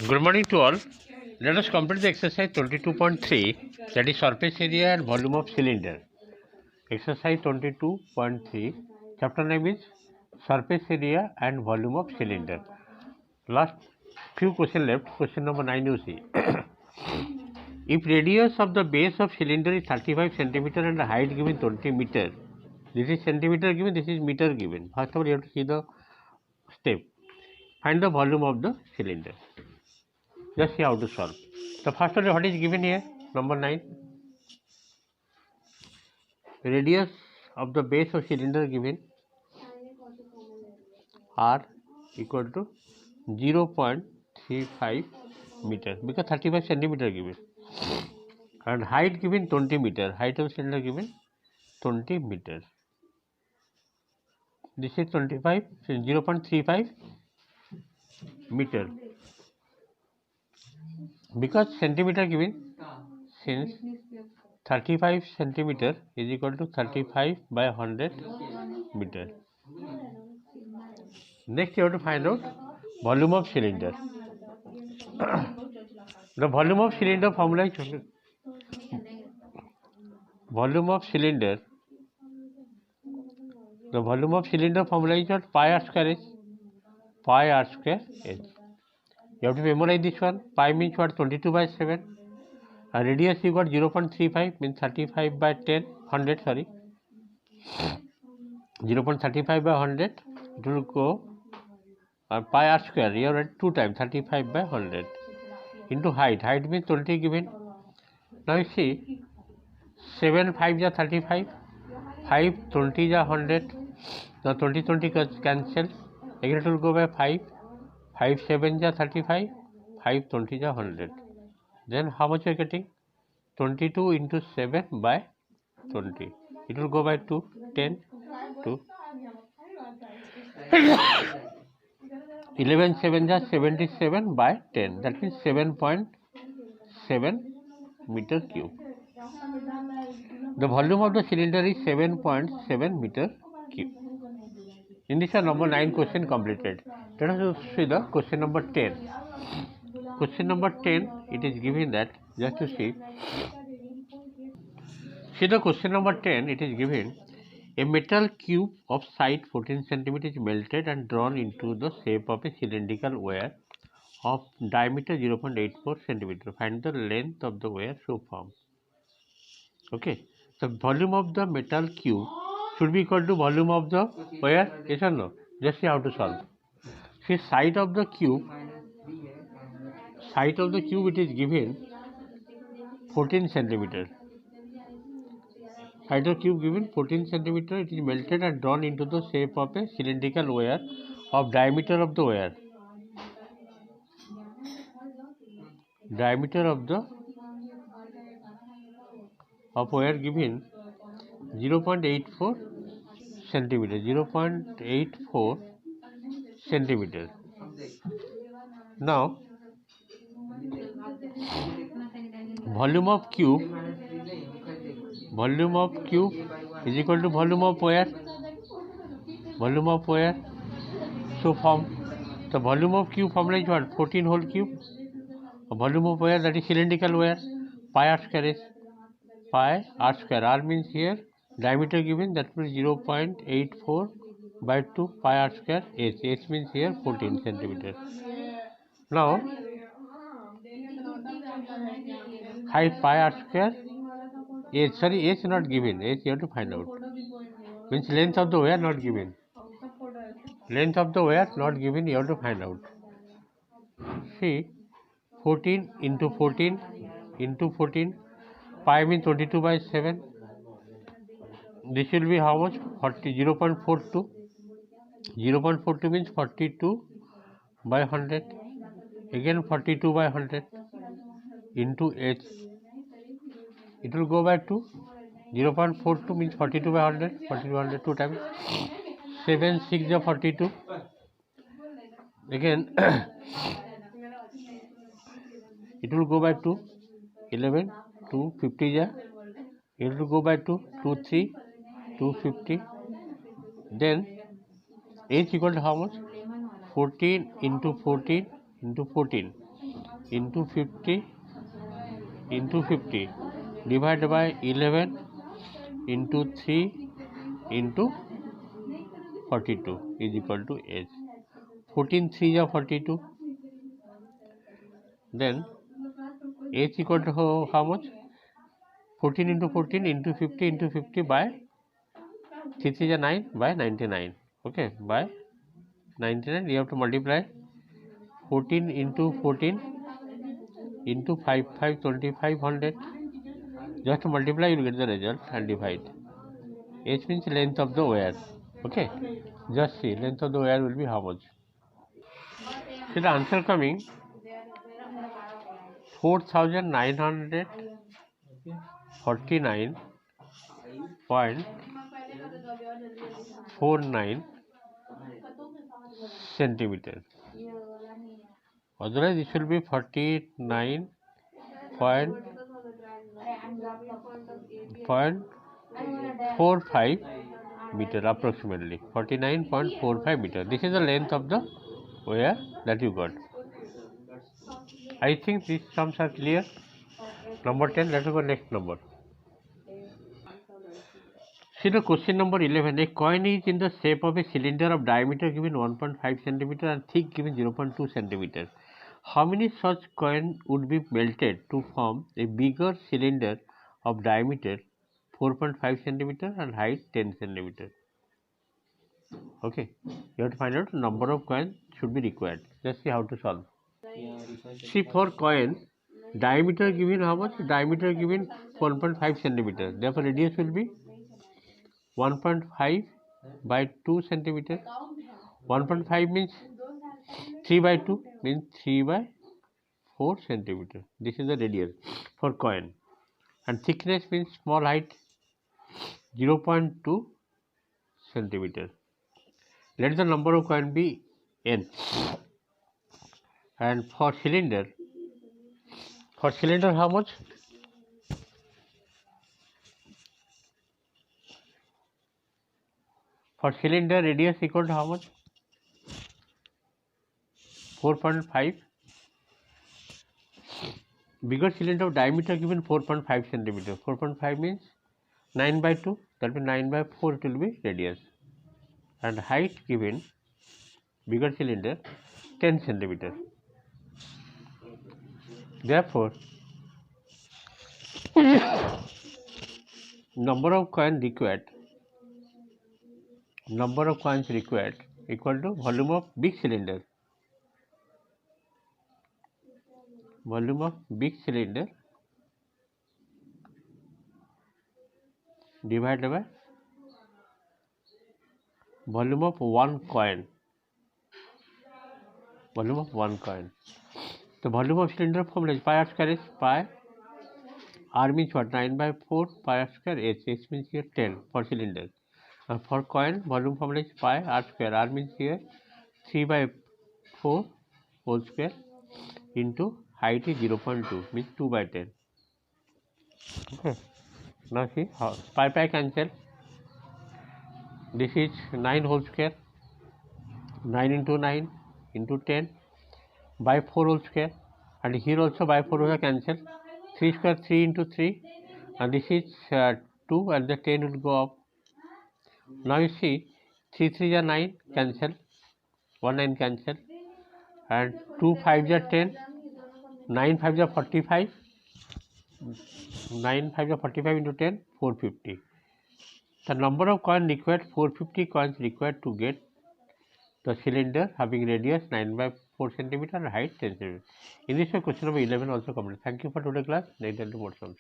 Good morning to all. Let us complete the exercise 22.3, that is surface area and volume of cylinder. Exercise 22.3, chapter name is surface area and volume of cylinder. Last few questions left. Question number 9 you see. If radius of the base of cylinder is 35 centimeter and the height given 20 meter, this is centimeter given, this is meter given. First of all, you have to see the step. Find the volume of the cylinder. Just see how to solve. The first one, what is given here? Number 9. Radius of the base of cylinder given R equal to 0.35 meter because 35 centimeter given, and height given 20 meter. Height of cylinder given 20 meter. This is 25, so 0.35 meter. Because centimeter given, since 35 centimeter is equal to 35 by 100 meter. Next you have to find out volume of cylinder. The volume of cylinder formula is volume of cylinder. The volume of cylinder formula is what? Pi r square h. Pi r square h. You have to memorize this one. Pi means what? 22 by 7. And radius you got 0.35 means 35 by 10, 100 sorry. 0.35 by 100. It will go pi r square. You have read 2 times 35 by 100 into height. Height means 20 given. Now you see 7 5 is 35. 5 20 is 100. Now 20 cancel. Again it will go by 5. 5 7 is 35. 5 20 is 100. Then how much you are getting? 22 into 7 by 20. It will go by 2. 10. 2. 11 7 is 77 by 10. That means 7.7 meter cube. The volume of the cylinder is 7.7 meter cube. In this number 9 question completed. Let us see the question number 10. Question number 10, it is given that, just to see the question number 10, it is given a metal cube of side 14 cm is melted and drawn into the shape of a cylindrical wire of diameter 0.84 cm. Find the length of the wire so formed. Okay, the volume of the metal cube should be equal to volume of the wire, yes or no? Just see how to solve. See, side of the cube it is given 14 centimeter. Side of the cube given 14 centimeter. It is melted and drawn into the shape of a cylindrical wire of diameter of the wire. Diameter of the wire given 0.84 centimeter. 0.84 centimeter. Now, volume of cube is equal to volume of wire. Volume of wire. So form the volume of cube formula is what? 14 whole cube. A volume of wire, that is cylindrical wire. Pi r square is pi r square. R means here diameter given, that means 0.84 by 2 pi r square h. H means here 14 centimeter. Now height pi r square h, sorry, h not given. H you have to find out. Means length of the wire not given. Length of the wire not given, you have to find out. See, 14 into 14 into 14. Pi means 22 by 7. This will be how much? 0.42. 0.42 means 42 by 100. Again 42 by 100 into h. It will go by 2. 0.42 means 42 by 100. 42 by 100 2 times. 7 6 is 42. Again it will go by 2. 11 2 50 is. It will go by 2. 2 3 250. Then h equal to how much? 14 into 14 into 14. into 50 divided by 11 into 3 into 42 is equal to h. 14 3 is 42. Then h equal to how much? 14 into 14 into 50 by 3 3 is 9 by 99. Okay, by 99 you have to multiply 14 into 14 into 5 5 2500. Just multiply, you will get the result and divide. H means length of the wire. Okay, just see length of the wire will be how much. See the answer coming 4949.49 centimeter. Otherwise it should be 49.45 meter approximately. 49.45 meter. This is the length of the wire that you got. I think these sums are clear. Number 10, let us go next number. See the question number 11. A coin is in the shape of a cylinder of diameter given 1.5 centimeter and thick given 0.2 centimeter. How many such coin would be melted to form a bigger cylinder of diameter 4.5 centimeter and height 10 centimeter? Okay, you have to find out number of coins should be required. Let's see how to solve. See, for coin, diameter given how much? Diameter given 1.5 centimeter. Therefore, radius will be 1.5 by 2 centimeter. 1.5 means 3 by 2 means 3 by 4 centimeter. This is the radius for coin. And thickness means small height 0.2 centimeter. Let the number of coin be n. And for cylinder how much? For cylinder radius equal to how much? 4.5. Bigger cylinder of diameter given 4.5 centimeter. 4.5 means 9 by 2. That means 9 by 4 it will be radius. And height given bigger cylinder 10 centimeter. Therefore, number of coins required equal to volume of big cylinder. Volume of big cylinder divided by volume of one coin. Volume of one coin. The volume of cylinder formula is pi r square is pi. R means what? 9 by 4 pi r square h. H means here 10 for cylinder. For coin, volume formula is pi r square. R means here 3 by 4 whole square into height is 0.2 means 2 by 10. Okay. Now see how pi cancel. This is 9 whole square. 9 into 9 into 10 by 4 whole square. And here also by 4 will cancel. 3 square 3 into 3. And this is 2 and the 10 will go up. Now you see 3 3 are 9 cancel. 1 9 cancel. And 2 5 are 10. 9 5 are 45. 9 5 are 45 into 10 450. The number of coins required 450 coins required to get the cylinder having radius 9 by 4 centimeter and height 10 centimeter. In this way question number 11 also completed. Thank you for today's class. Next more sums.